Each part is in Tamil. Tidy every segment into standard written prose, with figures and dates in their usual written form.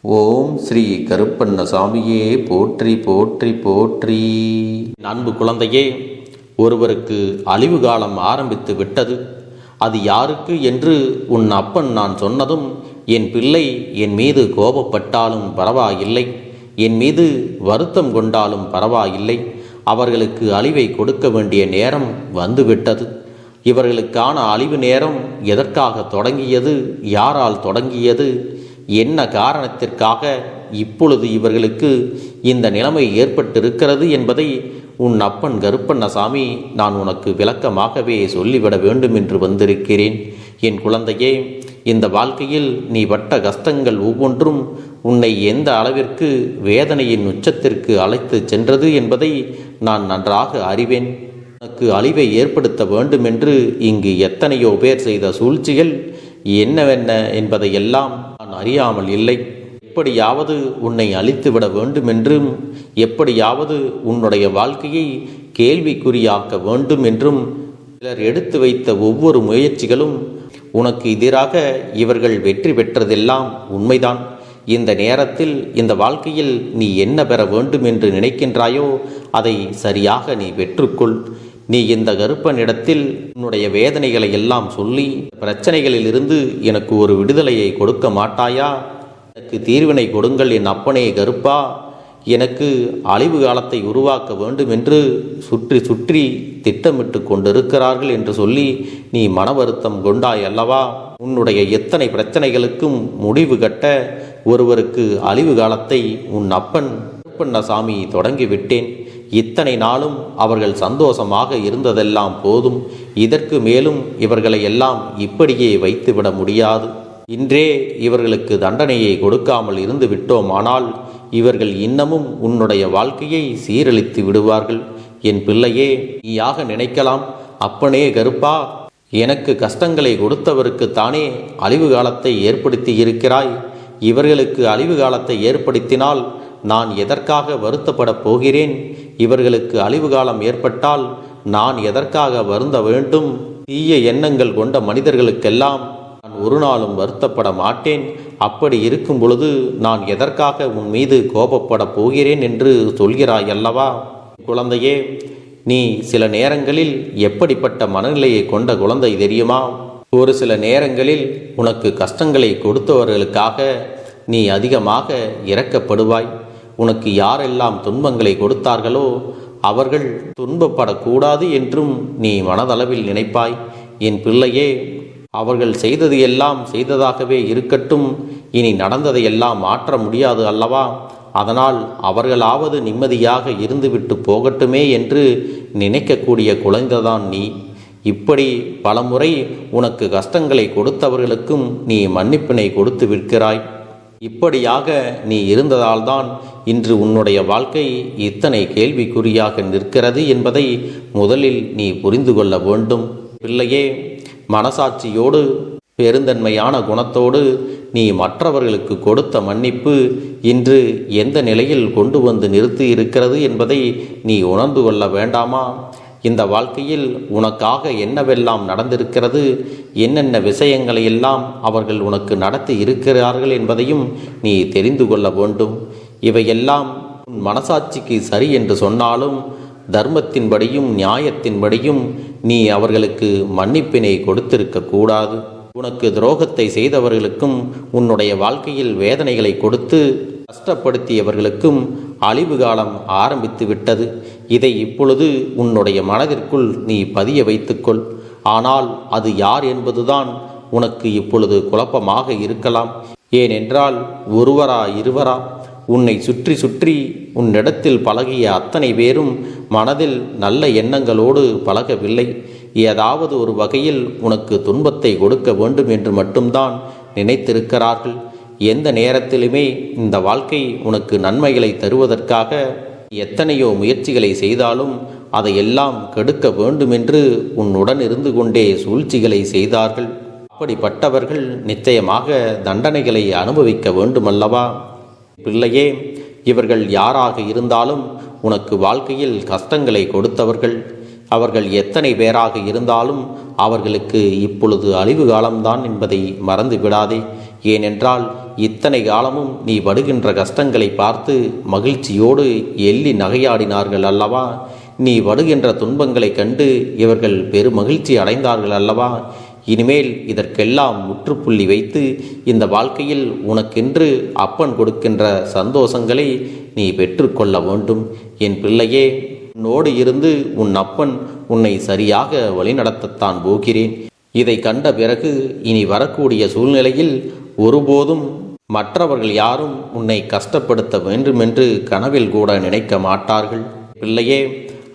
ஓம் ஸ்ரீ கருப்பண்ணசாமியே போற்றி போற்றி போற்றி. அன்பு குழந்தையே, ஒருவருக்கு அழிவு காலம் ஆரம்பித்து விட்டது. அது யாருக்கு என்று உன் அப்பன் நான் சொன்னதும், என் பிள்ளை என் மீது கோபப்பட்டாலும் பரவாயில்லை, என் மீது வருத்தம் கொண்டாலும் பரவாயில்லை, அவர்களுக்கு அழிவை கொடுக்க வேண்டிய நேரம் வந்துவிட்டது. இவர்களுக்கான அழிவு நேரம் எதற்காக தொடங்கியது, யாரால் தொடங்கியது, என்ன காரணத்திற்காக இப்பொழுது இவர்களுக்கு இந்த நிலைமை ஏற்பட்டிருக்கிறது என்பதை உன் அப்பன் கருப்பண்ணசாமி நான் உனக்கு விளக்கமாகவே சொல்லிவிட வேண்டும் என்று வந்திருக்கிறேன். என் குழந்தையே, இந்த வாழ்க்கையில் நீ பட்ட கஷ்டங்கள் ஒவ்வொன்றும் உன்னை எந்த அளவிற்கு வேதனையின் உச்சத்திற்கு அழைத்து சென்றது என்பதை நான் நன்றாக அறிவேன். உனக்கு அழிவை ஏற்படுத்த வேண்டும் என்று இங்கு எத்தனையோ பேர் செய்த சூழ்ச்சிகள் என்னவென்ன என்பதையெல்லாம் நான் அறியாமல் இல்லை. எப்படியாவது உன்னை அழித்துவிட வேண்டும் என்றும், எப்படியாவது உன்னுடைய வாழ்க்கையை கேள்விக்குறியாக்க வேண்டும் என்றும் சிலர் எடுத்து வைத்த ஒவ்வொரு முயற்சிகளும் உனக்கு எதிராக இவர்கள் வெற்றி பெற்றதெல்லாம் உண்மைதான். இந்த நேரத்தில் இந்த வாழ்க்கையில் நீ என்ன பெற வேண்டும் என்று நினைக்கின்றாயோ அதை சரியாக நீ பெற்றுக்கொள். நீ இந்த கருப்பனிடத்தில் உன்னுடைய வேதனைகளை எல்லாம் சொல்லி, பிரச்சனைகளில் இருந்து எனக்கு ஒரு விடுதலையை கொடுக்க மாட்டாயா, எனக்கு தீர்வினை கொடுங்கள் என் அப்பனே கருப்பா, எனக்கு அழிவு காலத்தை உருவாக்க வேண்டும் என்று சுற்றி சுற்றி திட்டமிட்டு கொண்டிருக்கிறார்கள் என்று சொல்லி நீ மன வருத்தம் கொண்டாய் அல்லவா? உன்னுடைய எத்தனை பிரச்சனைகளுக்கும் முடிவு கட்ட ஒருவருக்கு அழிவு காலத்தை உன் அப்பன் கருப்பண்ணசாமி தொடங்கிவிட்டேன். இத்தனை நாளும் அவர்கள் சந்தோஷமாக இருந்ததெல்லாம் போதும். இதற்கு மேலும் இவர்களை எல்லாம் இப்படியே வைத்துவிட முடியாது. இன்றே இவர்களுக்கு தண்டனையை கொடுக்காமல் இருந்து விட்டோமானால் இவர்கள் இன்னமும் உன்னுடைய வாழ்க்கையை சீரழித்து விடுவார்கள். என் பிள்ளையே, நீயாக நினைக்கலாம், அப்பனே கருப்பா, எனக்கு கஷ்டங்களை கொடுத்தவருக்குத்தானே அழிவு காலத்தை ஏற்படுத்தி இருக்கிறாய். இவர்களுக்கு அழிவு காலத்தை ஏற்படுத்தினால் நான் எதற்காக வருத்தப்படப் போகிறேன்? இவர்களுக்கு அழிவு காலம் ஏற்பட்டால் நான் எதற்காக வருந்த வேண்டும்? தீய எண்ணங்கள் கொண்ட மனிதர்களுக்கெல்லாம் நான் ஒரு நாளும் வருத்தப்பட மாட்டேன். அப்படி இருக்கும் பொழுது நான் எதற்காக உன் மீது கோபப்பட போகிறேன் என்று சொல்கிறாய் அல்லவா? குழந்தையே, நீ சில நேரங்களில் எப்படிப்பட்ட மனநிலையை கொண்ட குழந்தை தெரியுமா? ஒரு சில நேரங்களில் உனக்கு கஷ்டங்களை கொடுத்தவர்களுக்காக நீ அதிகமாக இரக்கப்படுவாய். உனக்கு யாரெல்லாம் துன்பங்களை கொடுத்தார்களோ அவர்கள் துன்பப்படக்கூடாது என்றும் நீ மனதளவில் நினைப்பாய். என் பிள்ளையே, அவர்கள் செய்தது எல்லாம் செய்ததாகவே இருக்கட்டும், இனி நடந்ததையெல்லாம் மாற்ற முடியாது அல்லவா? அதனால் அவர்களாவது நிம்மதியாக இருந்துவிட்டு போகட்டுமே என்று நினைக்கக்கூடிய குழந்தைதான் நீ. இப்படி பலமுறை உனக்கு கஷ்டங்களை கொடுத்தவர்களுக்கும் நீ மன்னிப்பினை கொடுத்து விற்கிறாய். இப்படியாக நீ இருந்ததால்தான் இன்று உன்னுடைய வாழ்க்கை இத்தனை கேள்விக்குறியாக நிற்கிறது என்பதை முதலில் நீ புரிந்து கொள்ள வேண்டும். பிள்ளையே, மனசாட்சியோடு பெருந்தன்மையான குணத்தோடு நீ மற்றவர்களுக்கு கொடுத்த மன்னிப்பு இன்று எந்த நிலையில் கொண்டு வந்து நிறுத்தி இருக்கிறது என்பதை நீ உணர்ந்து கொள்ள வேண்டாமா? இந்த வாழ்க்கையில் உனக்காக என்னவெல்லாம் நடந்திருக்கிறது, என்னென்ன விஷயங்களை எல்லாம் அவர்கள் உனக்கு நடத்தி இருக்கிறார்கள் என்பதையும் நீ தெரிந்து கொள்ள வேண்டும். இவையெல்லாம் உன் மனசாட்சிக்கு சரி என்று சொன்னாலும் தர்மத்தின்படியும் நியாயத்தின்படியும் நீ அவர்களுக்கு மன்னிப்பினை கொடுத்திருக்க கூடாது. உனக்கு துரோகத்தை செய்தவர்களுக்கும் உன்னுடைய வாழ்க்கையில் வேதனைகளை கொடுத்து கஷ்டப்படுத்தியவர்களுக்கும் அழிவு காலம் ஆரம்பித்து விட்டது. இதை இப்பொழுது உன்னுடைய மனதிற்குள் நீ பதிய வைத்துக்கொள். ஆனால் அது யார் என்பதுதான் உனக்கு இப்பொழுது குழப்பமாக இருக்கலாம். ஏனென்றால் ஒருவரா இருவரா, உன்னை சுற்றி சுற்றி உன்னிடத்தில் பழகிய அத்தனை பேரும் மனதில் நல்ல எண்ணங்களோடு பழகவில்லை. ஏதாவது ஒரு வகையில் உனக்கு துன்பத்தை கொடுக்க வேண்டும் என்று மட்டும்தான் நினைத்திருக்கிறார்கள். எந்த நேரத்திலுமே இந்த வாழ்க்கை உனக்கு நன்மைகளை தருவதற்காக எத்தனையோ முயற்சிகளை செய்தாலும் அதையெல்லாம் கெடுக்க வேண்டுமென்று உன்னுடன் இருந்து கொண்டே சூழ்ச்சிகளை செய்தார்கள். அப்படிப்பட்டவர்கள் நிச்சயமாக தண்டனைகளை அனுபவிக்க வேண்டுமல்லவா? பிள்ளையே, இவர்கள் யாராக இருந்தாலும் உனக்கு வாழ்க்கையில் கஷ்டங்களை கொடுத்தவர்கள். அவர்கள் எத்தனை பேராக இருந்தாலும் அவர்களுக்கு இப்பொழுது அழிவு காலம்தான் என்பதை மறந்து விடாதே. ஏனென்றால் இத்தனை காலமும் நீ படுகின்ற கஷ்டங்களை பார்த்து மகிழ்ச்சியோடு எள்ளி நகையாடினார்கள் அல்லவா? நீ படுகின்ற துன்பங்களை கண்டு இவர்கள் பெருமகிழ்ச்சி அடைந்தார்கள் அல்லவா? இனிமேல் இதற்கெல்லாம் முற்றுப்புள்ளி வைத்து இந்த வாழ்க்கையில் உனக்கென்று அப்பன் கொடுக்கின்ற சந்தோஷங்களை நீ பெற்றுக்கொள்ள வேண்டும். என் பிள்ளையே, உன்னோடு இருந்து உன் அப்பன் உன்னை சரியாக வழிநடத்தத்தான் போகிறேன். இதை கண்ட பிறகு இனி வரக்கூடிய சூழ்நிலையில் ஒருபோதும் மற்றவர்கள் யாரும் உன்னை கஷ்டப்படுத்த வேண்டுமென்று கனவில் கூட நினைக்க மாட்டார்கள். பிள்ளையே,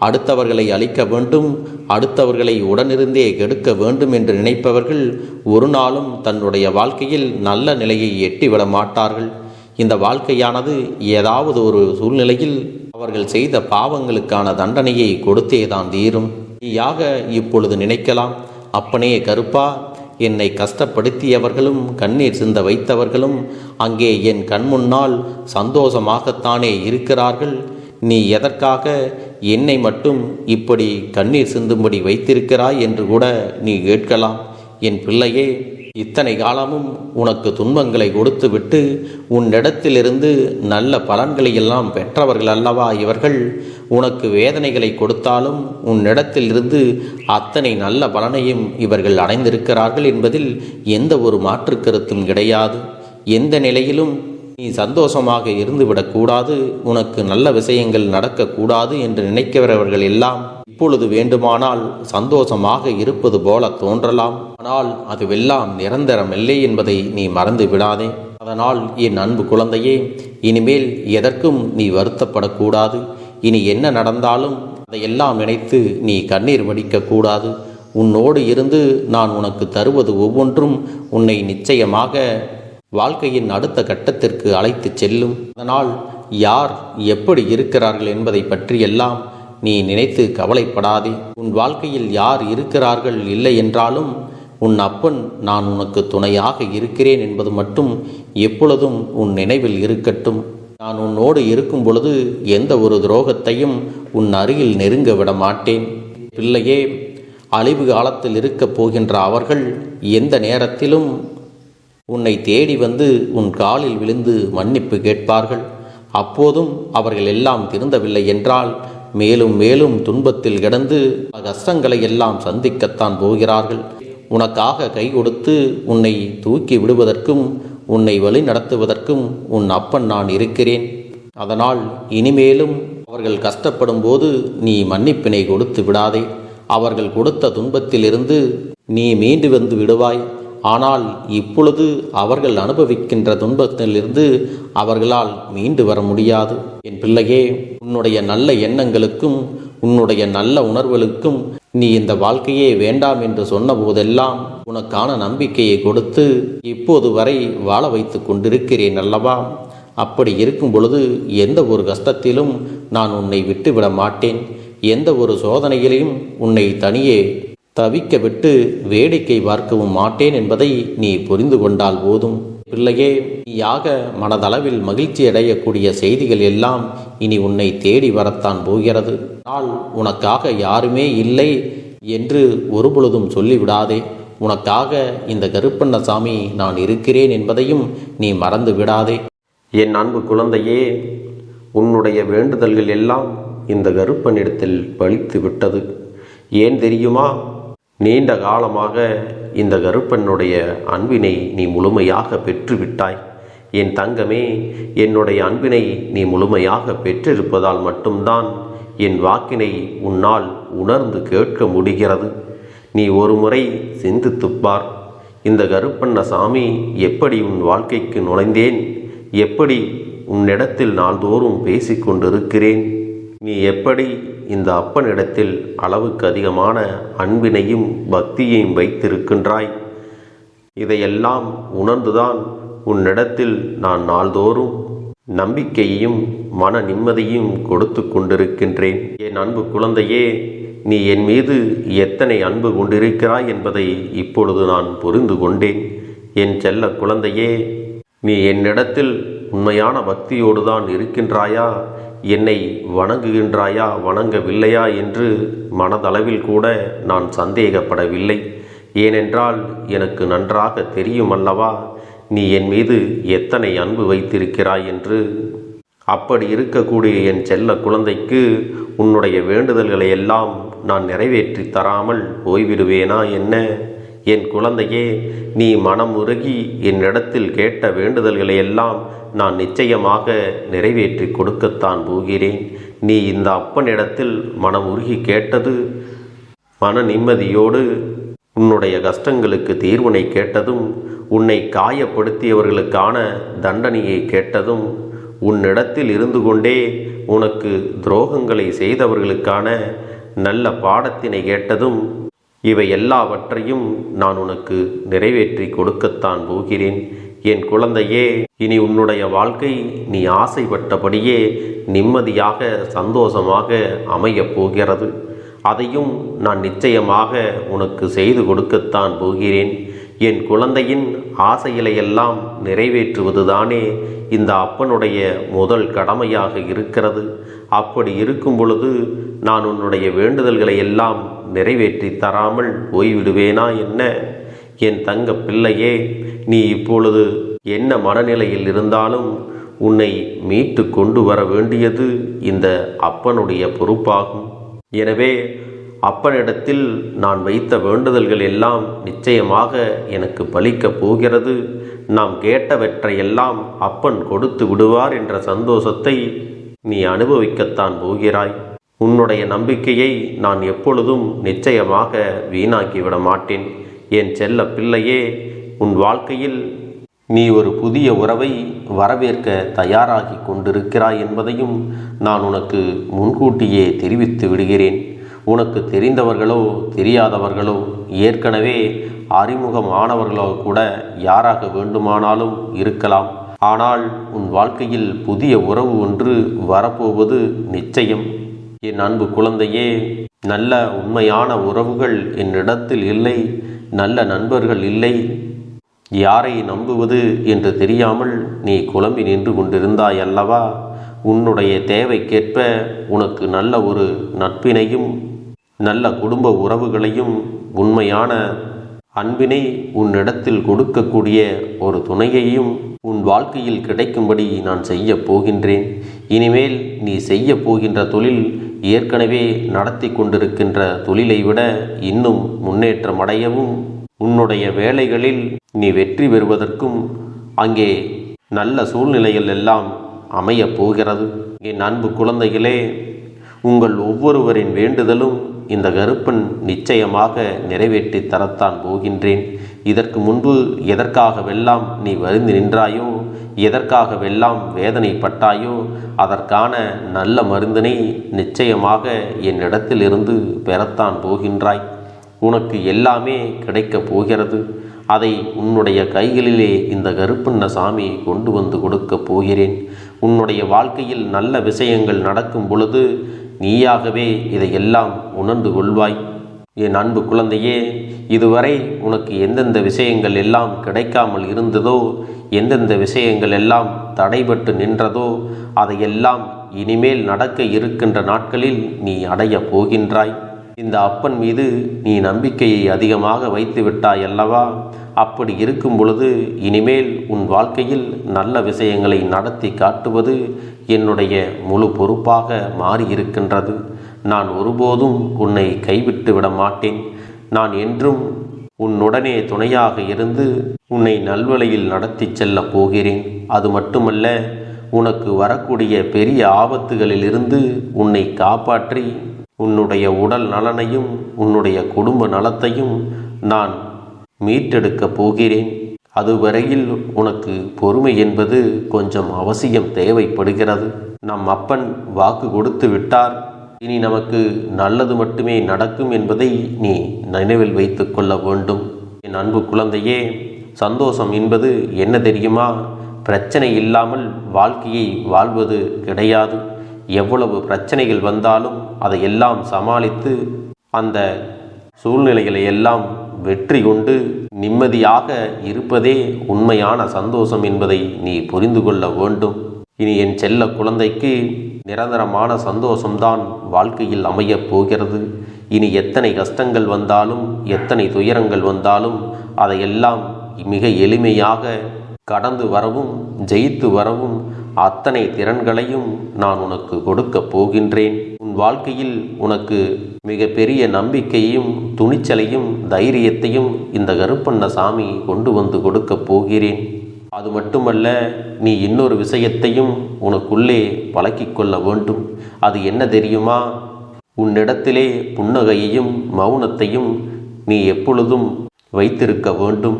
அடுத்தவர்களை அழிக்க வேண்டும், அடுத்தவர்களை உடனிருந்தே கெடுக்க வேண்டும் என்று நினைப்பவர்கள் ஒரு நாளும் தன்னுடைய வாழ்க்கையில் நல்ல நிலையை எட்டிவிட மாட்டார்கள். இந்த வாழ்க்கையானது ஏதாவது ஒரு சூழ்நிலையில் அவர்கள் செய்த பாவங்களுக்கான தண்டனையை கொடுத்தேதான் தீரும். நீயாக இப்பொழுது நினைக்கலாம், அப்பனே கருப்பா, என்னை கஷ்டப்படுத்தியவர்களும் கண்ணீர் சிந்த வைத்தவர்களும் அங்கே என் கண்முன்னால் சந்தோஷமாகத்தானே இருக்கிறார்கள். நீ எதற்காக என்னை மட்டும் இப்படி கண்ணீர் சிந்தும்படி வைத்திருக்கிறாய் என்று கூட நீ கேட்கலாம். என் பிள்ளையே, இத்தனை காலமும் உனக்கு துன்பங்களை கொடுத்துவிட்டு உன்னிடத்திலிருந்து நல்ல பலன்களை எல்லாம் பெற்றவர்கள் அல்லவா இவர்கள்? உனக்கு வேதனைகளை கொடுத்தாலும் உன்னிடத்திலிருந்து அத்தனை நல்ல பலனையும் இவர்கள் அடைந்திருக்கிறார்கள் என்பதில் எந்த ஒரு மாற்று கருத்தும் கிடையாது. எந்த நிலையிலும் நீ சந்தோஷமாக இருந்துவிடக்கூடாது, உனக்கு நல்ல விஷயங்கள் நடக்கக்கூடாது என்று நினைக்கிறவர்கள் எல்லாம் இப்பொழுது வேண்டுமானால் சந்தோஷமாக இருப்பது போல தோன்றலாம். ஆனால் அதுவெல்லாம் நிரந்தரமில்லை என்பதை நீ மறந்து விடாதே. அதனால் என் அன்பு குழந்தையே, இனிமேல் எதற்கும் நீ வருத்தப்படக்கூடாது. இனி என்ன நடந்தாலும் அதையெல்லாம் நினைத்து நீ கண்ணீர் வடிக்கக்கூடாது. உன்னோடு இருந்து நான் உனக்கு தருவது ஒவ்வொன்றும் உன்னை நிச்சயமாக வாழ்க்கையின் அடுத்த கட்டத்திற்கு அழைத்து செல்லும். அதனால் யார் எப்படி இருக்கிறார்கள் என்பதை பற்றியெல்லாம் நீ நினைத்து கவலைப்படாதே. உன் வாழ்க்கையில் யார் இருக்கிறார்கள் இல்லை என்றாலும் உன் அப்பன் நான் உனக்கு துணையாக இருக்கிறேன் என்பது மட்டும் எப்பொழுதும் உன் நினைவில் இருக்கட்டும். நான் உன்னோடு இருக்கும் பொழுது எந்த ஒரு துரோகத்தையும் உன் அருகில் நெருங்க விட மாட்டேன். பிள்ளையே, அழிவு காலத்தில் இருக்கப் போகின்ற அவர்கள் எந்த நேரத்திலும் உன்னை தேடி வந்து உன் காலில் விழுந்து மன்னிப்பு கேட்பார்கள். அப்போதும் அவர்கள் எல்லாம் திருந்தவில்லை என்றால் மேலும் மேலும் துன்பத்தில் கிடந்து கஷ்டங்களை எல்லாம் சந்திக்கத்தான் போகிறார்கள். உனக்காக கை கொடுத்து உன்னை தூக்கி விடுவதற்கும் உன்னை வழி நடத்துவதற்கும் உன் அப்பன் நான் இருக்கிறேன். அதனால் இனிமேலும் அவர்கள் கஷ்டப்படும் போது நீ மன்னிப்பினை கொடுத்து விடாதே. அவர்கள் கொடுத்த துன்பத்திலிருந்து நீ மீண்டு வந்து விடுவாய். ஆனால் இப்பொழுது அவர்கள் அனுபவிக்கின்ற துன்பத்திலிருந்து அவர்களால் மீண்டு வர முடியாது. என் பிள்ளையே, உன்னுடைய நல்ல எண்ணங்களுக்கும் உன்னுடைய நல்ல உணர்வுகளுக்கும் நீ இந்த வாழ்க்கையே வேண்டாம் என்று சொன்ன போதெல்லாம் உனக்கான நம்பிக்கையை கொடுத்து இப்போது வரை வாழ வைத்து கொண்டிருக்கிறேன் அல்லவா? அப்படி இருக்கும் பொழுது எந்த ஒரு கஷ்டத்திலும் நான் உன்னை விட்டுவிட மாட்டேன். எந்த ஒரு சோதனையிலையும் உன்னை தனியே தவிக்க விட்டு வேடிக்கை பார்க்கவும் மாட்டேன் என்பதை நீ புரிந்து கொண்டால் போதும். பிள்ளையே, நீயாக மனதளவில் மகிழ்ச்சி அடையக்கூடிய செய்திகள் எல்லாம் இனி உன்னை தேடி வரத்தான் போகிறது. ஆனால் உனக்காக யாருமே இல்லை என்று ஒருபொழுதும் சொல்லிவிடாதே. உனக்காக இந்த கருப்பண்ணசாமி நான் இருக்கிறேன் என்பதையும் நீ மறந்து விடாதே. என் அன்பு குழந்தையே, உன்னுடைய வேண்டுதல்கள் எல்லாம் இந்த கருப்பனிடத்தில் பலித்து விட்டது. ஏன் தெரியுமா? நீண்ட காலமாக இந்த கருப்பனுடைய அன்பினை நீ முழுமையாக பெற்றுவிட்டாய். என் தங்கமே, என்னுடைய அன்பினை நீ முழுமையாக பெற்றிருப்பதால் மட்டும்தான் என் வாக்கினை உன்னால் உணர்ந்து கேட்க முடிகிறது. நீ ஒரு முறை சிந்தித்துப்பார். இந்த கருப்பண்ணசாமி எப்படி உன் வாழ்க்கைக்கு நுழைந்தேன், எப்படி உன்னிடத்தில் நாள்தோறும் பேசிக்கொண்டிருக்கிறேன், நீ எப்படி இந்த அப்பனிடத்தில் அளவுக்கு அதிகமான அன்பினையும் பக்தியையும் வைத்திருக்கின்றாய். இதையெல்லாம் உணர்ந்துதான் உன்னிடத்தில் நான் நாள்தோறும் நம்பிக்கையையும் மன நிம்மதியும் கொடுத்து கொண்டிருக்கின்றேன். என் அன்பு குழந்தையே, நீ என் மீது எத்தனை அன்பு கொண்டிருக்கிறாய் என்பதை இப்பொழுது நான் புரிந்து கொண்டேன். என் செல்ல குழந்தையே, நீ என்னிடத்தில் உண்மையான பக்தியோடு தான் இருக்கின்றாயா, என்னை வணங்குகின்றாயா வணங்கவில்லையா என்று மனதளவில் கூட நான் சந்தேகப்படவில்லை. ஏனென்றால் எனக்கு நன்றாக தெரியும் அல்லவா, நீ என் மீது எத்தனை அன்பு வைத்திருக்கிறாய் என்று. அப்படி இருக்கக்கூடிய என் செல்ல குழந்தைக்கு உன்னுடைய வேண்டுதல்களை எல்லாம் நான் நிறைவேற்றி தராமல் போய்விடுவேனா என்ன? என் குழந்தையே, நீ மனம் உருகி என்னிடத்தில் கேட்ட வேண்டுதல்களை எல்லாம் நான் நிச்சயமாக நிறைவேற்றி கொடுக்கத்தான் போகிறேன். நீ இந்த அப்பனிடத்தில் மனம் உருகி கேட்டது மன நிம்மதியோடு உன்னுடைய கஷ்டங்களுக்கு தீர்வினை கேட்டதும், உன்னை காயப்படுத்தியவர்களுக்கான தண்டனையை கேட்டதும், உன்னிடத்தில் இருந்து கொண்டே உனக்கு துரோகங்களை செய்தவர்களுக்கான நல்ல பாடத்தினை கேட்டதும், இவை எல்லாவற்றையும் நான் உனக்கு நிறைவேற்றி கொடுக்கத்தான் போகிறேன். என் குழந்தையே, இனி உன்னுடைய வாழ்க்கை நீ ஆசைப்பட்டபடியே நிம்மதியாக சந்தோஷமாக அமையப் போகிறது. அதையும் நான் நிச்சயமாக உனக்கு செய்து கொடுக்கத்தான் போகிறேன். என் குழந்தையின் ஆசைகளை எல்லாம் நிறைவேற்றுவதுதானே இந்த அப்பனுடைய முதல் கடமையாக இருக்கிறது. அப்படி இருக்கும் பொழுது நான் உன்னுடைய வேண்டுதல்களை எல்லாம் நிறைவேற்றி தராமல் போய்விடுவேனா என்ன? என் தங்க பிள்ளையே, நீ இப்பொழுது என்ன மனநிலையில் இருந்தாலும் உன்னை மீட்டு கொண்டு வர வேண்டியது இந்த அப்பனுடைய பொறுப்பாகும். எனவே அப்பனிடத்தில் நான் வைத்த வேண்டுதல்கள் எல்லாம் நிச்சயமாக எனக்கு பலிக்கப் போகிறது. நாம் கேட்டவற்றையெல்லாம் அப்பன் கொடுத்து விடுவார் என்ற சந்தோஷத்தை நீ அனுபவிக்கத்தான் போகிறாய். உன்னுடைய நம்பிக்கையை நான் எப்பொழுதும் நிச்சயமாக வீணாக்கிவிட மாட்டேன். என் செல்ல பிள்ளையே, உன் வாழ்க்கையில் நீ ஒரு புதிய உறவை வரவேற்க தயாராகி கொண்டிருக்கிறாய் என்பதையும் நான் உனக்கு முன்கூட்டியே தெரிவித்து விடுகிறேன். உனக்கு தெரிந்தவர்களோ தெரியாதவர்களோ, ஏற்கனவே அறிமுகமானவர்களோ கூட யாராக வேண்டுமானாலும் இருக்கலாம். ஆனால் உன் வாழ்க்கையில் புதிய உறவு ஒன்று வரப்போவது நிச்சயம். என் அன்பு குழந்தையே, நல்ல உண்மையான உறவுகள் என்னிடத்தில் இல்லை, நல்ல நண்பர்கள் இல்லை. யாரை நம்புவது என்று தெரியாமல் நீ குழம்பி நின்று கொண்டிருந்தாய் அல்லவா? உன்னுடைய தேவைக்கேற்ப உனக்கு நல்ல ஒரு நட்பினையும் நல்ல குடும்ப உறவுகளையும் உண்மையான அன்பினை உன்னிடத்தில் கொடுக்கக்கூடிய ஒரு துணையையும் உன் வாழ்க்கையில் கிடைக்கும்படி நான் செய்ய போகின்றேன். இனிமேல் நீ செய்ய போகின்ற தொழில் ஏற்கனவே நடத்தி கொண்டிருக்கின்ற தொழிலை விட இன்னும் முன்னேற்றம் அடையவும், உன்னுடைய வேலைகளில் நீ வெற்றி பெறுவதற்கும் அங்கே நல்ல சூழ்நிலைகள் எல்லாம் அமையப் போகிறது. என் அன்பு குழந்தைகளே, உங்கள் ஒவ்வொருவரின் வேண்டுதலும் இந்த கருப்பன் நிச்சயமாக நிறைவேற்றி தரத்தான் போகின்றேன். இதற்கு முன்பு எதற்காகவெல்லாம் நீ வருந்தி நின்றாயோ, எதற்காகவெல்லாம் வேதனைப்பட்டாயோ, அதற்கான நல்ல மருந்தினை நிச்சயமாக என்னிடத்திலிருந்து பெறத்தான் போகின்றாய். உனக்கு எல்லாமே கிடைக்கப் போகிறது. அதை உன்னுடைய கைகளிலே இந்த கருப்பண்ண சாமி கொண்டு வந்து கொடுக்கப் போகிறேன். உன்னுடைய வாழ்க்கையில் நல்ல விஷயங்கள் நடக்கும் பொழுது நீயாகவே இதையெல்லாம் உணர்ந்து கொள்வாய். என் அன்பு குழந்தையே, இதுவரை உனக்கு எந்தெந்த விஷயங்கள் எல்லாம் கிடைக்காமல் இருந்ததோ, எந்தெந்த விஷயங்கள் எல்லாம் தடைபட்டு நின்றதோ, அதையெல்லாம் இனிமேல் நடக்க இருக்கின்ற நாட்களில் நீ அடையப் போகின்றாய். இந்த அப்பன் மீது நீ நம்பிக்கையை அதிகமாக வைத்து விட்டாய் அல்லவா? அப்படி இருக்கும் பொழுது இனிமேல் உன் வாழ்க்கையில் நல்ல விஷயங்களை நடத்தி காட்டுவது என்னுடைய முழு பொறுப்பாக மாறியிருக்கின்றது. நான் ஒருபோதும் உன்னை கைவிட்டு விட மாட்டேன். நான் என்றும் உன்னுடனே துணையாக இருந்து உன்னை நல்வழியில் நடத்தி செல்ல போகிறேன். அது மட்டுமல்ல, உனக்கு வரக்கூடிய பெரிய ஆபத்துகளிலிருந்து உன்னை காப்பாற்றி உன்னுடைய உடல் நலனையும் உன்னுடைய குடும்ப நலத்தையும் நான் மீட்டெடுக்கப் போகிறேன். அதுவரையில் உனக்கு பொறுமை என்பது கொஞ்சம் அவசியம் தேவைப்படுகிறது. நம் அப்பன் வாக்கு கொடுத்து விட்டார். இனி நமக்கு நல்லது மட்டுமே நடக்கும் என்பதை நீ நினைவில் வைத்து கொள்ள வேண்டும். என் அன்பு குழந்தையே, சந்தோஷம் என்பது என்ன தெரியுமா? பிரச்சனை இல்லாமல் வாழ்க்கையை வாழ்வது கிடையாது. எவ்வளவு பிரச்சனைகள் வந்தாலும் அதையெல்லாம் சமாளித்து அந்த சூழ்நிலைகளை எல்லாம் வெற்றி கொண்டு நிம்மதியாக இருப்பதே உண்மையான சந்தோஷம் என்பதை நீ புரிந்து கொள்ள வேண்டும். இனி என் செல்ல குழந்தைக்கு நிரந்தரமான சந்தோஷம்தான் வாழ்க்கையில் அமையப் போகிறது. இனி எத்தனை கஷ்டங்கள் வந்தாலும், எத்தனை துயரங்கள் வந்தாலும் அதையெல்லாம் மிக எளிமையாக கடந்து வரவும் ஜெயித்து வரவும் அத்தனை திறன்களையும் நான் உனக்கு கொடுக்கப் போகின்றேன். உன் வாழ்க்கையில் உனக்கு மிக பெரிய நம்பிக்கையையும் துணிச்சலையும் தைரியத்தையும் இந்த கருப்பண்ணசாமி கொண்டு வந்து கொடுக்கப் போகிறேன். அது மட்டுமல்ல, நீ இன்னொரு விஷயத்தையும் உனக்குள்ளே பழக்கிக்கொள்ள வேண்டும். அது என்ன தெரியுமா? உன்னிடத்திலே புன்னகையையும் மௌனத்தையும் நீ எப்பொழுதும் வைத்திருக்க வேண்டும்.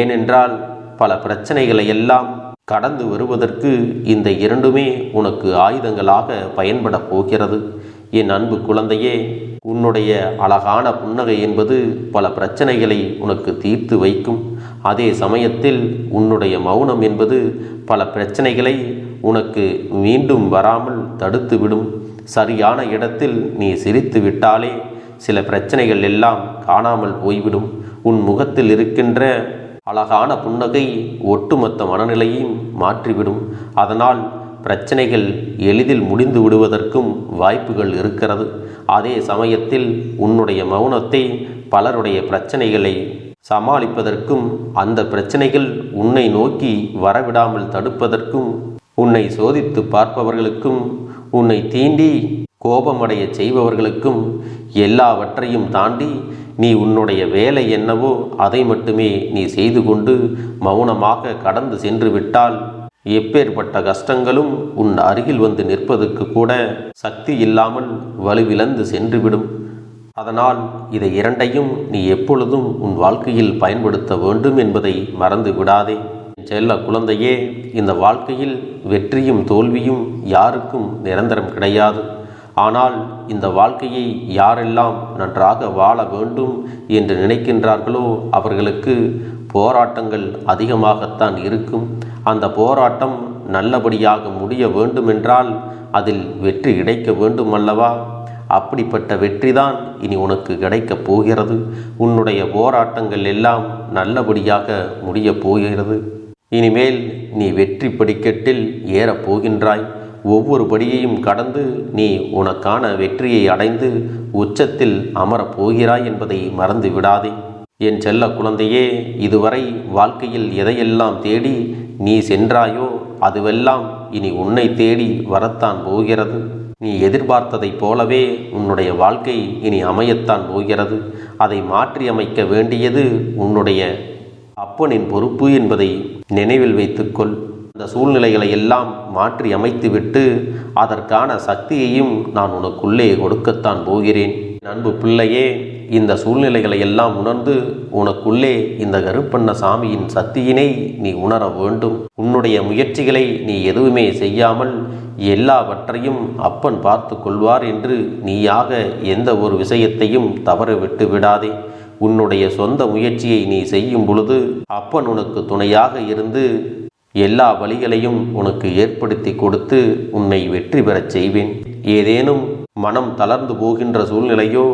ஏனென்றால் பல பிரச்சனைகளை எல்லாம் கடந்து வருவதற்கு இந்த இரண்டுமே உனக்கு ஆயுதங்களாக பயன்பட போகிறது. என் அன்பு குழந்தையே, உன்னுடைய அழகான புன்னகை என்பது பல பிரச்சனைகளை உனக்கு தீர்த்து வைக்கும். அதே சமயத்தில் உன்னுடைய மௌனம் என்பது பல பிரச்சனைகளை உனக்கு மீண்டும் வராமல் தடுத்துவிடும். சரியான இடத்தில் நீ சிரித்து விட்டாலே சில பிரச்சனைகள் எல்லாம் காணாமல் போய்விடும். உன் முகத்தில் இருக்கின்ற அழகான புன்னகை ஒட்டுமொத்த மனநிலையையும் மாற்றிவிடும். அதனால் பிரச்சனைகள் எளிதில் முடிந்து விடுவதற்கும் வாய்ப்புகள் இருக்கிறது. அதே சமயத்தில் உன்னுடைய மௌனத்தை பலருடைய பிரச்சனைகளை சமாளிப்பதற்கும் அந்த பிரச்சனைகள் உன்னை நோக்கி வரவிடாமல் தடுப்பதற்கும் உன்னை சோதித்து பார்ப்பவர்களுக்கும் உன்னை தீண்டி கோபமடைய செய்பவர்களுக்கும் எல்லாவற்றையும் தாண்டி நீ உன்னுடைய வேலை என்னவோ அதை மட்டுமே நீ செய்து கொண்டு மௌனமாக கடந்து சென்று விட்டால் எப்பேற்பட்ட கஷ்டங்களும் உன் அருகில் வந்து நிற்பதற்கு கூட சக்தி இல்லாமல் வலுவிழந்து சென்றுவிடும். அதனால் இதை இரண்டையும் நீ எப்பொழுதும் உன் வாழ்க்கையில் பயன்படுத்த வேண்டும் என்பதை மறந்து விடாதே. செல்ல குழந்தையே, இந்த வாழ்க்கையில் வெற்றியும் தோல்வியும் யாருக்கும் நிரந்தரம் கிடையாது. ஆனால் இந்த வாழ்க்கையை யாரெல்லாம் நன்றாக வாழ வேண்டும் என்று நினைக்கின்றார்களோ அவர்களுக்கு போராட்டங்கள் அதிகமாகத்தான் இருக்கும். அந்த போராட்டம் நல்லபடியாக முடிய வேண்டுமென்றால் அதில் வெற்றி கிடைக்க வேண்டும் அல்லவா? அப்படிப்பட்ட வெற்றிதான் இனி உனக்கு கிடைக்கப் போகிறது. உன்னுடைய போராட்டங்கள் எல்லாம் நல்லபடியாக முடியப் போகிறது. இனிமேல் நீ வெற்றி படிக்கட்டில் ஏறப் போகின்றாய். ஒவ்வொரு படியையும் கடந்து நீ உனக்கான வெற்றியை அடைந்து உச்சத்தில் அமரப் போகிறாய் என்பதை மறந்து விடாதே. என் செல்ல குழந்தையே, இதுவரை வாழ்க்கையில் எதையெல்லாம் தேடி நீ சென்றாயோ அதுவெல்லாம் இனி உன்னை தேடி வரத்தான் போகிறது. நீ எதிர்பார்த்ததைப் போலவே உன்னுடைய வாழ்க்கை இனி அமையத்தான் போகிறது. அதை மாற்றி அமைக்க வேண்டியது உன்னுடைய அப்பனின் பொறுப்பு என்பதை நினைவில் வைத்துக்கொள். அந்த சூழ்நிலைகளை எல்லாம் மாற்றி அமைத்துவிட்டு அதற்கான சக்தியையும் நான் உனக்குள்ளே கொடுக்கத்தான் போகிறேன். அன்பு பிள்ளையே, இந்த சூழ்நிலைகளை எல்லாம் உணர்ந்து உனக்குள்ளே இந்த கருப்பண்ணசாமியின் சக்தியினை நீ உணர வேண்டும். உன்னுடைய முயற்சிகளை நீ எதுவுமே செய்யாமல் எல்லாவற்றையும் அப்பன் பார்த்து கொள்வார் என்று நீயாக எந்த ஒரு விஷயத்தையும் தவற விட்டு விடாதே. உன்னுடைய சொந்த முயற்சியை நீ செய்யும் பொழுது அப்பன் உனக்கு துணையாக இருந்து எல்லா வழிகளையும் உனக்கு ஏற்படுத்தி கொடுத்து உன்னை வெற்றி பெறச் செய்வேன். ஏதேனும் மனம் தளர்ந்து போகின்ற சூழ்நிலையோ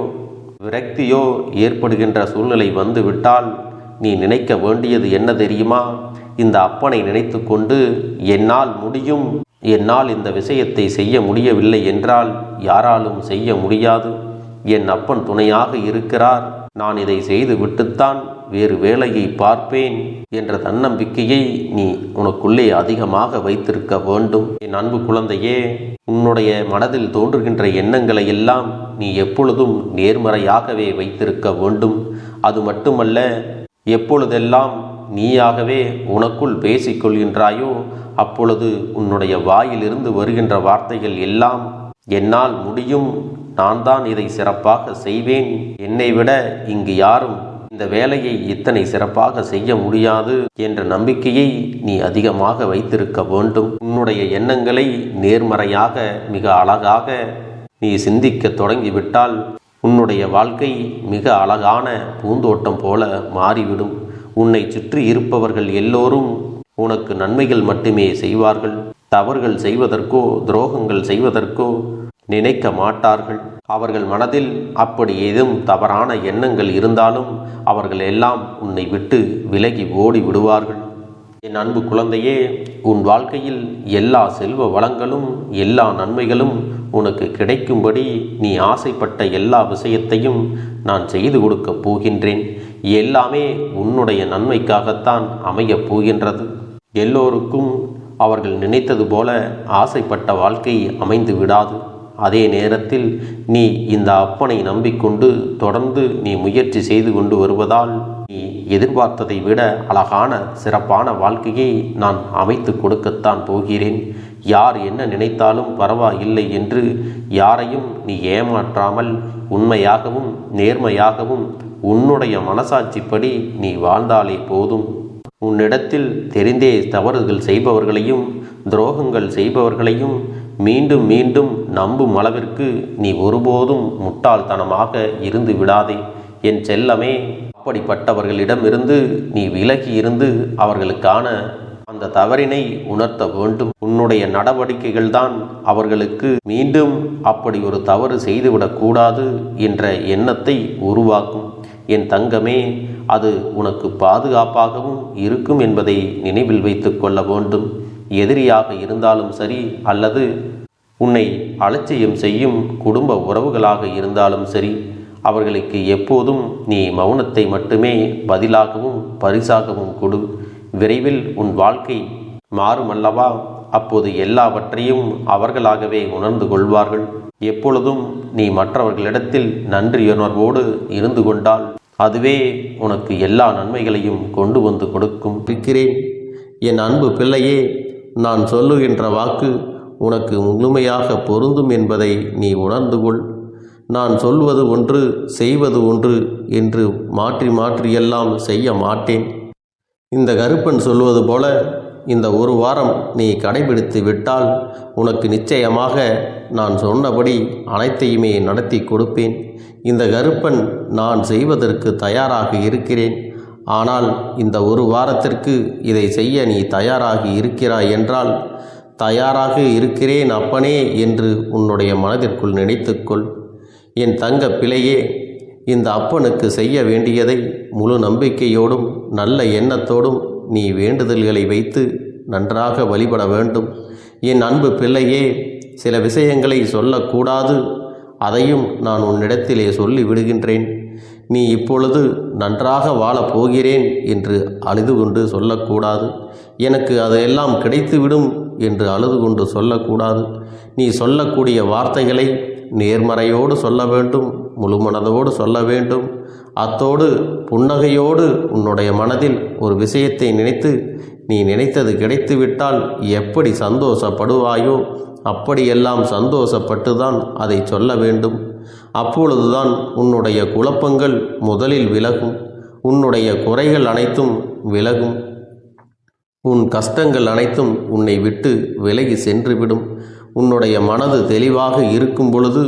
விரக்தியோ ஏற்படுகின்ற சூழ்நிலை வந்துவிட்டால் நீ நினைக்க வேண்டியது என்ன தெரியுமா? இந்த அப்பனை நினைத்து கொண்டு என்னால் முடியும், என்னால் இந்த விஷயத்தை செய்ய முடியவில்லை என்றால் யாராலும் செய்ய முடியாது, என் அப்பன் துணையாக இருக்கிறார், நான் இதை செய்து விட்டுத்தான் வேறு வேலையை பார்ப்பேன் என்ற தன்னம்பிக்கையை நீ உனக்குள்ளே அதிகமாக வைத்திருக்க வேண்டும். என் அன்பு குழந்தையே, உன்னுடைய மனதில் தோன்றுகின்ற எண்ணங்களை எல்லாம் நீ எப்பொழுதும் நேர்மறையாகவே வைத்திருக்க வேண்டும். அது மட்டுமல்ல, எப்பொழுதெல்லாம் நீயாகவே உனக்குள் பேசிக்கொள்கின்றாயோ அப்பொழுது உன்னுடைய வாயிலிருந்து வருகின்ற வார்த்தைகள் எல்லாம் என்னால் முடியும், நான் தான் இதை சிறப்பாக செய்வேன், என்னை விட இங்கு யாரும் இந்த வேலையை இத்தனை சிறப்பாக செய்ய முடியாது என்ற நம்பிக்கையை நீ அதிகமாக வைத்திருக்க வேண்டும். உன்னுடைய எண்ணங்களை நேர்மறையாக மிக அழகாக நீ சிந்திக்க தொடங்கிவிட்டால் உன்னுடைய வாழ்க்கை மிக அழகான பூந்தோட்டம் போல மாறிவிடும். உன்னை சுற்றி இருப்பவர்கள் எல்லோரும் உனக்கு நன்மைகள் மட்டுமே செய்வார்கள். தவறுகள் செய்வதற்கோ துரோகங்கள் செய்வதற்கோ நினைக்க மாட்டார்கள். அவர்கள் மனதில் அப்படி ஏதும் தவறான எண்ணங்கள் இருந்தாலும் அவர்கள் எல்லாம் உன்னை விட்டு விலகி ஓடி விடுவார்கள். என் அன்பு குழந்தையே, உன் வாழ்க்கையில் எல்லா செல்வ வளங்களும் எல்லா நன்மைகளும் உனக்கு கிடைக்கும்படி நீ ஆசைப்பட்ட எல்லா விஷயத்தையும் நான் செய்து கொடுக்கப் போகின்றேன். எல்லாமே உன்னுடைய நன்மைக்காகத்தான் அமையப் போகின்றது. எல்லோருக்கும் அவர்கள் நினைத்தது போல ஆசைப்பட்ட வாழ்க்கை அமைந்து விடாது. அதே நேரத்தில் நீ இந்த அப்பனை நம்பிக்கொண்டு தொடர்ந்து நீ முயற்சி செய்து கொண்டு வருவதால் நீ எதிர்பார்த்ததை விட அழகான சிறப்பான வாழ்க்கையை நான் அமைத்து கொடுக்கத்தான் போகிறேன். யார் என்ன நினைத்தாலும் பரவாயில்லை என்று யாரையும் நீ ஏமாற்றாமல் உண்மையாகவும் நேர்மையாகவும் உன்னுடைய மனசாட்சிப்படி நீ வாழ்ந்தாலே போதும். உன்னிடத்தில் தெரிந்தே தவறுகள் செய்பவர்களையும் துரோகங்கள் செய்பவர்களையும் மீண்டும் மீண்டும் நம்பும் அளவிற்கு நீ ஒருபோதும் முட்டாள்தனமாக இருந்து விடாதே என் செல்லமே. அப்படிப்பட்டவர்களிடமிருந்து நீ விலகி இருந்து அவர்களுக்கான அந்த தவறினை உணர்த்த வேண்டும். உன்னுடைய நடவடிக்கைகள் தான் அவர்களுக்கு மீண்டும் அப்படி ஒரு தவறு செய்துவிடக்கூடாது என்ற எண்ணத்தை உருவாக்கும். என் தங்கமே, அது உனக்கு பாதுகாப்பாகவும் இருக்கும் என்பதை நினைவில் வைத்து கொள்ள வேண்டும். எதிரியாக இருந்தாலும் சரி அல்லது உன்னை அலட்சியம் செய்யும் குடும்ப உறவுகளாக இருந்தாலும் சரி, அவர்களுக்கு எப்போதும் நீ மௌனத்தை மட்டுமே பதிலாகவும் பரிசாகவும் கொடு. விரைவில் உன் வாழ்க்கை மாறுமல்லவா? அப்போது எல்லாவற்றையும் அவர்களாகவே உணர்ந்து கொள்வார்கள். எப்பொழுதும் நீ மற்றவர்களிடத்தில் நன்றியுணர்வோடு இருந்து கொண்டால் அதுவே உனக்கு எல்லா நன்மைகளையும் கொண்டு வந்து கொடுக்கும். இருக்கிறேன் என் அன்பு பிள்ளையே, நான் சொல்லுகின்ற வாக்கு உனக்கு முழுமையாக பொருந்தும் என்பதை நீ உணர்ந்து கொள். நான் சொல்வது ஒன்று செய்வது ஒன்று என்று மாற்றி மாற்றியெல்லாம் செய்ய மாட்டேன். இந்த கருப்பன் சொல்வது போல இந்த ஒரு வாரம் நீ கடைபிடித்து விட்டால் உனக்கு நிச்சயமாக நான் சொன்னபடி அனைத்தையுமே நடத்தி கொடுப்பேன். இந்த கருப்பன் நான் செய்வதற்கு தயாராக இருக்கிறேன். ஆனால் இந்த ஒரு வாரத்திற்கு இதை செய்ய நீ தயாராகி இருக்கிறாய் என்றால், தயாராக இருக்கிறேன் அப்பனே என்று உன்னுடைய மனதிற்குள் நினைத்துக்கொள். என் தங்க பிள்ளையே, இந்த அப்பனுக்கு செய்ய வேண்டியதை முழு நம்பிக்கையோடும் நல்ல எண்ணத்தோடும் நீ வேண்டுதல்களை வைத்து நன்றாக வழிபட வேண்டும். என் அன்பு பிள்ளையே, சில விஷயங்களை சொல்லக்கூடாது, அதையும் நான் உன்னிடத்திலே சொல்லி விடுகின்றேன். நீ இப்பொழுது நன்றாக வாழப் போகிறேன் என்று அழுது கொண்டு சொல்லக்கூடாது. எனக்கு அதையெல்லாம் கிடைத்துவிடும் என்று அழுது கொண்டு சொல்லக்கூடாது. நீ சொல்லக்கூடிய வார்த்தைகளை நேர்மறையோடு சொல்ல வேண்டும், முழுமனதோடு சொல்ல வேண்டும். அத்தோடு புன்னகையோடு உன்னுடைய மனதில் ஒரு விஷயத்தை நினைத்து நீ நினைத்தது கிடைத்துவிட்டால் எப்படி சந்தோஷப்படுவாயோ அப்படியெல்லாம் சந்தோஷப்பட்டுதான் அதை சொல்ல வேண்டும். அப்பொழுதுதான் உன்னுடைய குழப்பங்கள் முதலில் விலகும், உன்னுடைய குறைகள் அனைத்தும் விலகும், உன் கஷ்டங்கள் அனைத்தும் உன்னை விட்டு விலகி சென்றுவிடும். உன்னுடைய மனது தெளிவாக இருக்கும் பொழுது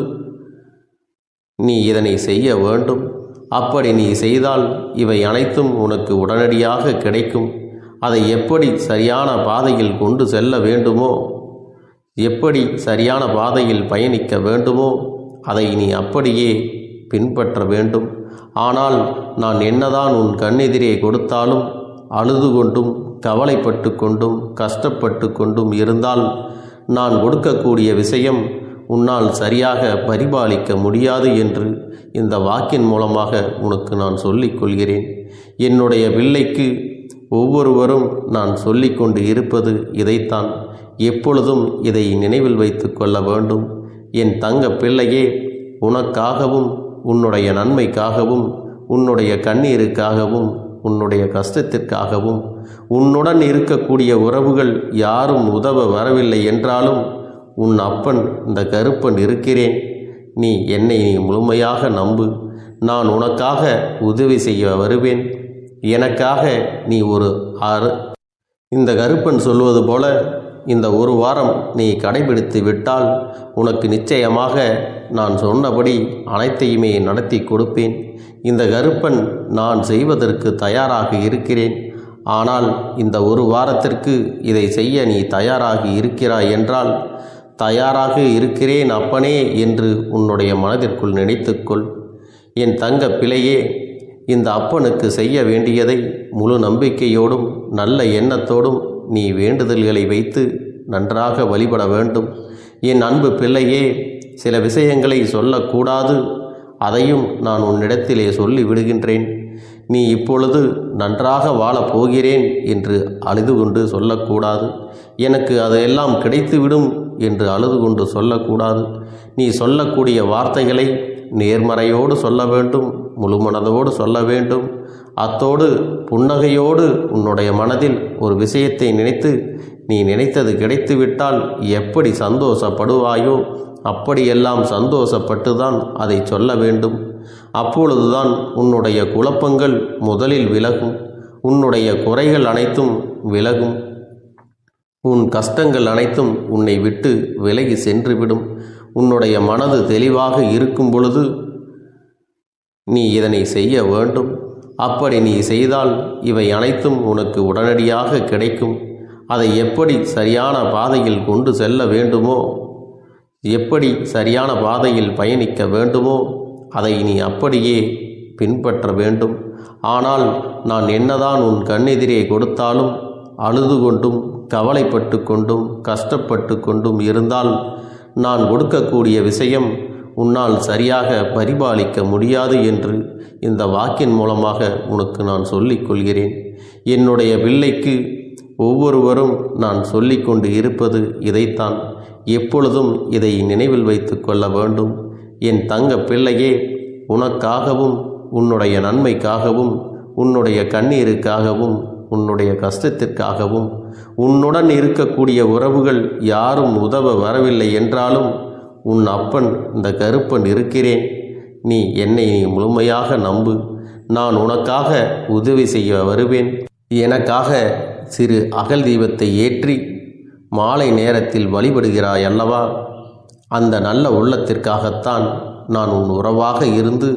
நீ இதனை செய்ய வேண்டும். அப்படி நீ செய்தால் இவை அனைத்தும் உனக்கு உடனடியாக கிடைக்கும். அதை எப்படி சரியான பாதையில் கொண்டு செல்ல வேண்டுமோ, எப்படி சரியான பாதையில் பயணிக்க வேண்டுமோ அதை நீ அப்படியே பின்பற்ற வேண்டும். ஆனால் நான் என்னதான் உன் கண்ணெதிரே கொடுத்தாலும் அழுது கொண்டும் கவலைப்பட்டு கொண்டும் கஷ்டப்பட்டு கொண்டும் இருந்தால் நான் கொடுக்கக்கூடிய விஷயம் உன்னால் சரியாக பரிபாலிக்க முடியாது என்று இந்த வாக்கின் மூலமாக உனக்கு நான் சொல்லிக் கொள்கிறேன். என்னுடைய பிள்ளைக்கு ஒவ்வொருவரும் நான் சொல்லிக்கொண்டு இருப்பது இதைத்தான். எப்பொழுதும் இதை நினைவில் வைத்து கொள்ள வேண்டும். என் தங்க பிள்ளையே, உனக்காகவும் உன்னுடைய நன்மைக்காகவும் உன்னுடைய கண்ணீருக்காகவும் உன்னுடைய கஷ்டத்திற்காகவும் உன்னுடன் இருக்கக்கூடிய உறவுகள் யாரும் உதவ வரவில்லை என்றாலும் உன் அப்பன் இந்த கருப்பன் இருக்கிறேன். நீ என்னை முழுமையாக நம்பு. நான் உனக்காக உதவி செய்ய வருவேன். எனக்காக நீ இந்த கருப்பன் சொல்வது போல இந்த ஒரு வாரம் நீ கடைபிடித்து விட்டால் உனக்கு நிச்சயமாக நான் சொன்னபடி அனைத்தையுமே நடத்தி கொடுப்பேன். இந்த கருப்பன் நான் செய்வதற்கு தயாராக இருக்கிறேன். ஆனால் இந்த ஒரு வாரத்திற்கு இதை செய்ய நீ தயாராகி இருக்கிறாய் என்றால், தயாராக இருக்கிறேன் அப்பனே என்று உன்னுடைய மனதிற்குள் நினைத்துக்கொள். என் தங்க பிள்ளையே, இந்த அப்பனுக்கு செய்ய வேண்டியதை முழு நம்பிக்கையோடும் நல்ல எண்ணத்தோடும் நீ வேண்டுதல்களை வைத்து நன்றாக வழிபட வேண்டும். என் அன்பு பிள்ளையே, சில விஷயங்களை சொல்லக்கூடாது, அதையும் நான் உன்னிடத்திலே சொல்லி விடுகின்றேன். நீ இப்பொழுது நன்றாக வாழப் போகிறேன் என்று அழுது கொண்டு சொல்லக்கூடாது. எனக்கு அதையெல்லாம் கிடைத்துவிடும் என்று அழுது கொண்டு சொல்லக்கூடாது. நீ சொல்லக்கூடிய வார்த்தைகளை நேர்மறையோடு சொல்ல வேண்டும், முழுமனதோடு சொல்ல வேண்டும். அத்தோடு புன்னகையோடு உன்னுடைய மனதில் ஒரு விஷயத்தை நினைத்து நீ நினைத்தது கிடைத்துவிட்டால் எப்படி சந்தோஷப்படுவாயோ அப்படியெல்லாம் சந்தோஷப்பட்டுதான் அதை சொல்ல வேண்டும். அப்பொழுதுதான் உன்னுடைய குழப்பங்கள் முதலில் விலகும், உன்னுடைய குறைகள் அனைத்தும் விலகும், உன் கஷ்டங்கள் அனைத்தும் உன்னை விட்டு விலகி சென்றுவிடும். உன்னுடைய மனது தெளிவாக இருக்கும் பொழுது நீ இதனை செய்ய வேண்டும். அப்படி நீ செய்தால் இவை அனைத்தும் உனக்கு உடனடியாக கிடைக்கும். அதை எப்படி சரியான பாதையில் கொண்டு செல்ல வேண்டுமோ, எப்படி சரியான பாதையில் பயணிக்க வேண்டுமோ அதை நீ அப்படியே பின்பற்ற வேண்டும். ஆனால் நான் என்னதான் உன் கண்ணெதிரே கொடுத்தாலும் அழுது கொண்டும் கவலைப்பட்டு கொண்டும் கஷ்டப்பட்டு கொண்டும் இருந்தால் நான் கொடுக்கக்கூடிய விஷயம் உன்னால் சரியாக பரிபாலிக்க முடியாது என்று இந்த வாக்கின் மூலமாக உனக்கு நான் சொல்லிக் கொள்கிறேன். என்னுடைய பிள்ளைக்கு ஒவ்வொருவரும் நான் சொல்லிக்கொண்டு இருப்பது இதைத்தான். எப்பொழுதும் இதை நினைவில் வைத்து கொள்ள வேண்டும். என் தங்க பிள்ளையே, உனக்காகவும் உன்னுடைய நன்மைக்காகவும் உன்னுடைய கண்ணீருக்காகவும் உன்னுடைய கஷ்டத்திற்காகவும் உன்னுடன் இருக்கக்கூடிய உறவுகள் யாரும் உதவ வரவில்லை என்றாலும் உன் அப்பன் இந்த கருப்பன் இருக்கிறேன். நீ என்னை முழுமையாக நம்பு. நான் உனக்காக உதவி செய்ய வருவேன். எனக்காக சிறு அகல் தீபத்தை ஏற்றி மாலை நேரத்தில் வழிபடுகிறாய் அல்லவா? அந்த நல்ல உள்ளத்திற்காகத்தான் நான் உன் உறவாக இருந்து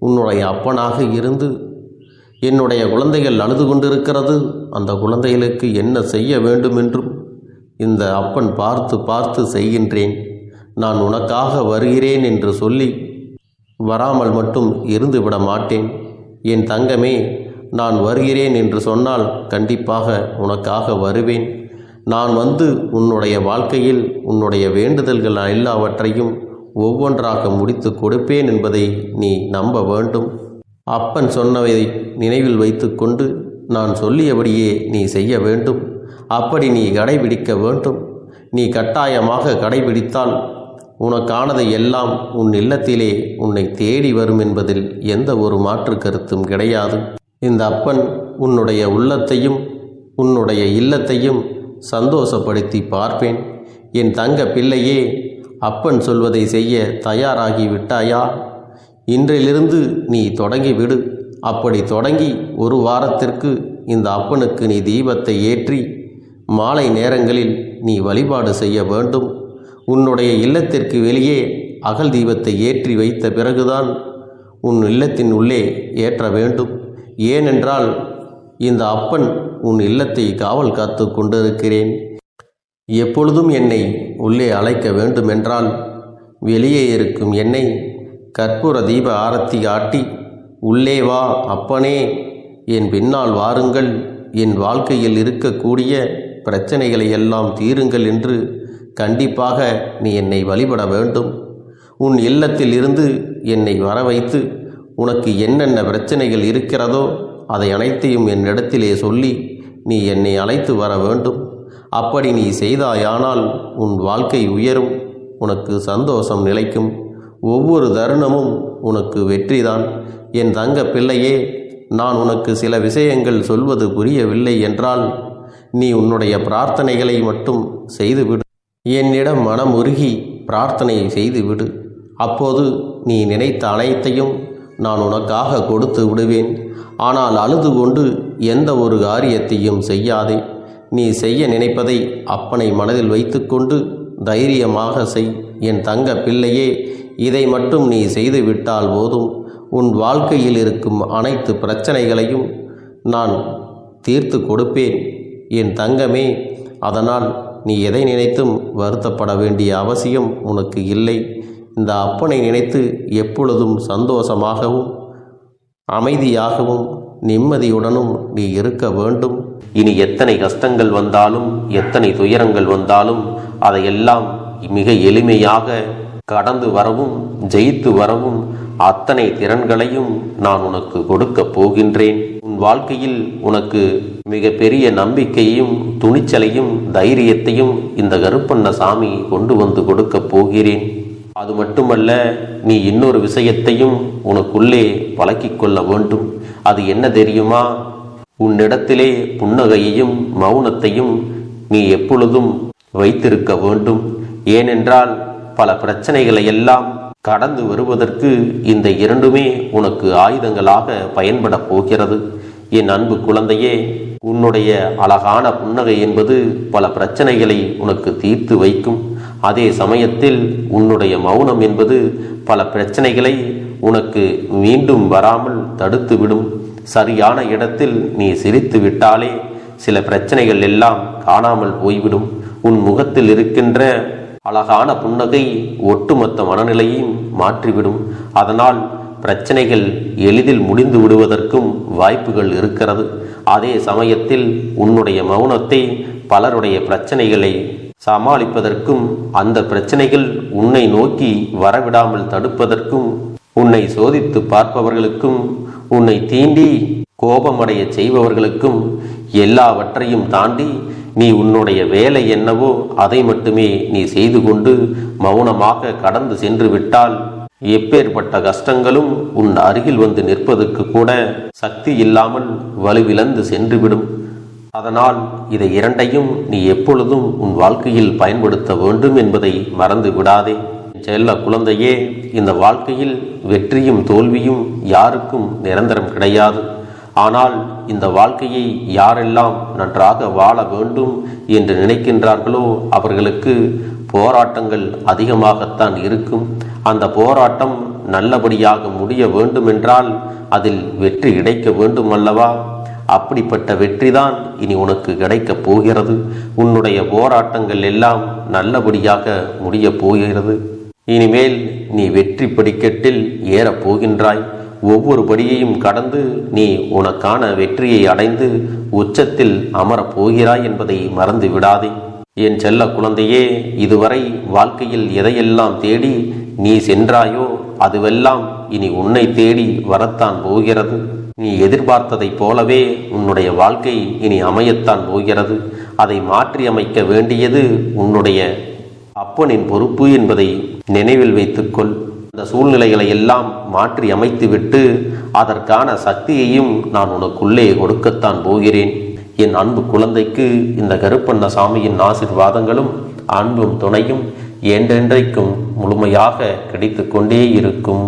உன்னுடைய அப்பனாக இருந்து என்னுடைய குழந்தைகள் அழுது கொண்டிருக்கிறது, அந்த குழந்தைகளுக்கு என்ன செய்ய வேண்டும் என்றும் இந்த அப்பன் பார்த்து பார்த்து செய்கின்றேன். நான் உனக்காக வருகிறேன் என்று சொல்லி வராமல் மட்டும் இருந்து விட மாட்டேன். என் தங்கமே, நான் வருகிறேன் என்று சொன்னால் கண்டிப்பாக உனக்காக வருவேன். நான் வந்து உன்னுடைய வாழ்க்கையில் உன்னுடைய வேண்டுதல்கள் எல்லாவற்றையும் ஒவ்வொன்றாக முடித்து கொடுப்பேன் என்பதை நீ நம்ப வேண்டும். அப்பன் சொன்னவை நினைவில் வைத்து கொண்டு நான் சொல்லியபடியே நீ செய்ய வேண்டும். அப்படி நீ கடைபிடிக்க வேண்டும். நீ கட்டாயமாக கடைபிடித்தால் உனக்கானதை எல்லாம் உன் இல்லத்திலே உன்னை தேடி வரும் என்பதில் எந்த ஒரு மாற்று கருத்தும் கிடையாது. இந்த அப்பன் உன்னுடைய உள்ளத்தையும் உன்னுடைய இல்லத்தையும் சந்தோஷப்படுத்தி பார்ப்பேன். என் தங்க பிள்ளையே, அப்பன் சொல்வதை செய்ய தயாராகி விட்டாயா? இன்றிலிருந்து நீ தொடங்கிவிடு. அப்படி தொடங்கி ஒரு வாரத்திற்கு இந்த அப்பனுக்கு நீ தீபத்தை ஏற்றி மாலை நேரங்களில் நீ வழிபாடு செய்ய வேண்டும். உன்னுடைய இல்லத்திற்கு வெளியே அகல் தீபத்தை ஏற்றி வைத்த பிறகுதான் உன் இல்லத்தின் உள்ளே ஏற்ற வேண்டும். ஏனென்றால் இந்த அப்பன் உன் இல்லத்தை காவல் காத்து கொண்டிருக்கிறேன். எப்பொழுதும் என்னை உள்ளே அழைக்க வேண்டுமென்றால் வெளியே இருக்கும் என்னை கற்பூர தீப ஆரத்தி காட்டி உள்ளே வா அப்பனே, என் பின்னால் வாருங்கள், என் வாழ்க்கையில் இருக்கக்கூடிய பிரச்சனைகளை எல்லாம் தீருங்கள் என்று கண்டிப்பாக நீ என்னை வழிபட வேண்டும். உன் இல்லத்தில் இருந்து என்னை வர வைத்து உனக்கு என்னென்ன பிரச்சனைகள் இருக்கிறதோ அதை அனைத்தையும் என்னிடத்திலே சொல்லி நீ என்னை அழைத்து வர வேண்டும். அப்படி நீ செய்தாயானால் உன் வாழ்க்கை உயரும், உனக்கு சந்தோஷம் நிலைக்கும், ஒவ்வொரு தருணமும் உனக்கு வெற்றிதான். என் தங்க பிள்ளையே, நான் உனக்கு சில விஷயங்கள் சொல்வது புரியவில்லை என்றால் நீ உன்னுடைய பிரார்த்தனைகளை மட்டும் செய்துவிடு. என்னிடம் மனமுருகி பிரார்த்தனை செய்துவிடு. அப்போது நீ நினைத்த அனைத்தையும் நான் உனக்காக கொடுத்து விடுவேன். ஆனால் அழுது கொண்டு எந்த ஒரு காரியத்தையும் செய்யாதே. நீ செய்ய நினைப்பதை அப்பனை மனதில் வைத்துக்கொண்டு தைரியமாக செய். என் தங்க பிள்ளையே, இதை மட்டும் நீ செய்துவிட்டால் போதும். உன் வாழ்க்கையில் இருக்கும் அனைத்து பிரச்சனைகளையும் நான் தீர்த்து கொடுப்பேன் என் தங்கமே. அதனால் நீ எதை நினைத்தும் வருத்தப்பட வேண்டிய அவசியம் உனக்கு இல்லை. இந்த அப்பனை நினைத்து எப்பொழுதும் சந்தோஷமாகவும் அமைதியாகவும் நிம்மதியுடனும் நீ இருக்க வேண்டும். இனி எத்தனை கஷ்டங்கள் வந்தாலும் எத்தனை துயரங்கள் வந்தாலும் அதையெல்லாம் மிக எளிமையாக கடந்து வரவும் ஜெயித்து வரவும் அத்தனை திறன்களையும் நான் உனக்கு கொடுக்கப் போகின்றேன். உன் வாழ்க்கையில் உனக்கு மிக பெரிய நம்பிக்கையையும் துணிச்சலையும் தைரியத்தையும் இந்த கருப்பண்ணசாமி கொண்டு வந்து கொடுக்கப் போகிறேன். அது மட்டுமல்ல, நீ இன்னொரு விஷயத்தையும் உனக்குள்ளே பழக்கிக் கொள்ள வேண்டும். அது என்ன தெரியுமா? உன்னிடத்திலே புன்னகையையும் மௌனத்தையும் நீ எப்பொழுதும் வைத்திருக்க வேண்டும். ஏனென்றால் பல பிரச்சனைகளை எல்லாம் கடந்து வருவதற்கு இந்த இரண்டுமே உனக்கு ஆயுதங்களாக பயன்பட போகிறது. என் அன்பு குழந்தையே, உன்னுடைய அழகான புன்னகை என்பது பல பிரச்சனைகளை உனக்கு தீர்த்து வைக்கும். அதே சமயத்தில் உன்னுடைய மௌனம் என்பது பல பிரச்சனைகளை உனக்கு மீண்டும் வராமல் தடுத்துவிடும். சரியான இடத்தில் நீ சிரித்து விட்டாலே சில பிரச்சனைகள் எல்லாம் காணாமல் போய்விடும். உன் முகத்தில் இருக்கின்ற அழகான புன்னகை ஒட்டுமொத்த மனநிலையையும் மாற்றிவிடும். அதனால் பிரச்சனைகள் எளிதில் முடிந்து விடுவதற்கும் வாய்ப்புகள் இருக்கிறது. அதே சமயத்தில் உன்னுடைய மௌனத்தை பலருடைய பிரச்சனைகளை சமாளிப்பதற்கும், அந்த பிரச்சனைகள் உன்னை நோக்கி வரவிடாமல் தடுப்பதற்கும், உன்னை சோதித்து பார்ப்பவர்களுக்கும், உன்னை தீண்டி கோபமடைய செய்பவர்களுக்கும் எல்லாவற்றையும் தாண்டி நீ உன்னுடைய வேலை என்னவோ அதை மட்டுமே நீ செய்து கொண்டு மௌனமாக கடந்து சென்று விட்டால் எப்பேற்பட்ட கஷ்டங்களும் உன் அருகில் வந்து நிற்பதற்கு கூட சக்தி இல்லாமல் வலுவிழந்து சென்றுவிடும். அதனால் இதை இரண்டையும் நீ எப்பொழுதும் உன் வாழ்க்கையில் பயன்படுத்த வேண்டும் என்பதை மறந்து விடாதே. செல்ல குழந்தையே, இந்த வாழ்க்கையில் வெற்றியும் தோல்வியும் யாருக்கும் நிரந்தரம் கிடையாது. ஆனால் இந்த வாழ்க்கையை யாரெல்லாம் நன்றாக வாழ வேண்டும் என்று நினைக்கின்றார்களோ அவர்களுக்கு போராட்டங்கள் அதிகமாகத்தான் இருக்கும். அந்த போராட்டம் நல்லபடியாக முடிய வேண்டுமென்றால் அதில் வெற்றி கிடைக்க வேண்டும் அல்லவா? அப்படிப்பட்ட வெற்றிதான் இனி உனக்கு கிடைக்கப் போகிறது. உன்னுடைய போராட்டங்கள் எல்லாம் நல்லபடியாக முடிய போகிறது. இனிமேல் நீ வெற்றி படிக்கட்டில் ஏறப் போகின்றாய். ஒவ்வொரு படியையும் கடந்து நீ உனக்கான வெற்றியை அடைந்து உச்சத்தில் அமரப் போகிறாய் என்பதை மறந்து விடாதே. என் செல்ல குழந்தையே, இதுவரை வாழ்க்கையில் எதையெல்லாம் தேடி நீ சென்றாயோ அதுவெல்லாம் இனி உன்னை தேடி வரத்தான் போகிறது. நீ எதிர்பார்த்ததைப் போலவே உன்னுடைய வாழ்க்கை இனி அமையத்தான் போகிறது. அதை மாற்றி அமைக்க வேண்டியது உன்னுடைய அப்பனின் பொறுப்பு என்பதை நினைவில் வைத்துக்கொள். அந்த சூழ்நிலைகளை எல்லாம் மாற்றி அமைத்துவிட்டு அதற்கான சக்தியையும் நான் உனக்குள்ளே கொடுக்கத்தான் போகிறேன். என் அன்பு குழந்தைக்கு இந்த கருப்பண்ணசாமியின் ஆசீர்வாதங்களும் அன்பும் துணையும் என்றென்றைக்கும் முழுமையாக கிடைத்து கொண்டே இருக்கும்.